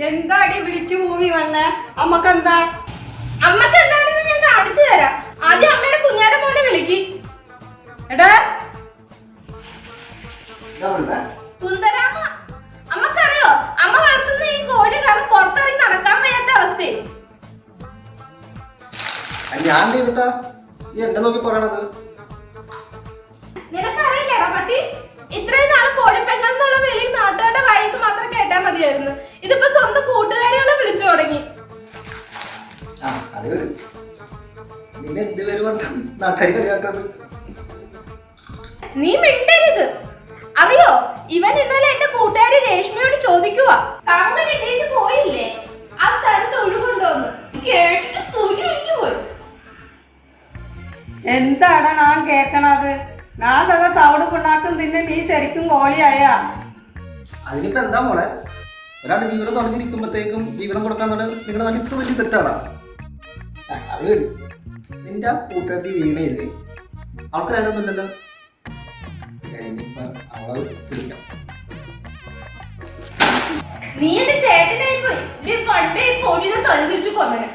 എന്താടി വിളിച്ചു മൂവി വന്നേ? അമ്മക്ക് എന്താ? അമ്മക്ക് എന്താണെന്ന് ഞാൻ കാണിച്ചു തരാം. ആദ്യം അമ്മയുടെ കുഞ്ഞാര മോനെ വിളിക്ക്. എടാ സുന്ദരാമ, അമ്മക്കറിയോ അമ്മ വളർത്തുന്ന ഈ കോഴി കാരണം പുറത്തിറങ്ങി നടക്കാൻ വയ്യാത്ത അവസ്ഥയെ. ഞാൻ ചെയ്തിട്ടാ നീ എന്നെ നോക്കി പറയണത്? നിനക്കറിയില്ലടാ പട്ടി, ഇത്രയും നാള് കോഴിപ്പെങ്ങൾ എന്നുള്ള വിളി നാട്ടുകാരുടെ വായിൽ മാത്രം കേട്ടാ മതിയായിരുന്നു. ഇതിപ്പോ സ്വന്തം കൂട്ടുകാരികളെ വിളിച്ചു തുടങ്ങി. നിന്നെ എന്ത് പേര് പറഞ്ഞ നാട്ടുകാരി കളിയാക്കണത്? നീ മിണ്ടരുത്. അറിയോ, ഇവൻ ഇന്നലെ എന്റെ കൂട്ടുകാരി രേഷ്മയോട് ചോദിക്കുവാ, കറന്ന് കിട്ടിയേച്ച് പോയില്ലേ, ആ സ്ഥലത്ത് ഒഴുകുണ്ടോന്ന്. കേട്ടിട്ട് തുലി ഒഴിഞ്ഞു പോയി. എന്താടാ ഞാൻ കേക്കണത്? ഞാൻ തന്നെ തവിട് പിണ്ണാക്കും തിന്നെ നീ ശരിക്കും കോളിയായ. അതിനിപ്പോ എന്താ മോളെ, ഒരാളുടെ ജീവിതം തുടങ്ങിയിരിക്കുമ്പോഴത്തേക്കും ജീവിതം കൊടുക്കാൻ നിങ്ങളുടെ നാട്ടിൽ ഇത്ര വലിയ തെറ്റാണ്. അത് കേട് നിന്റെ കൂട്ടുകാരി വീണയില്ലേ, അവൾക്ക് കാര്യമൊന്നുമില്ലല്ലോ. അവളെ വിളിക്കാം. നീ എന്റെ ചേട്ടനായി പോയി. പണ്ടേ കോഴിനെ തലതിരിച്ചു കൊന്നനെ.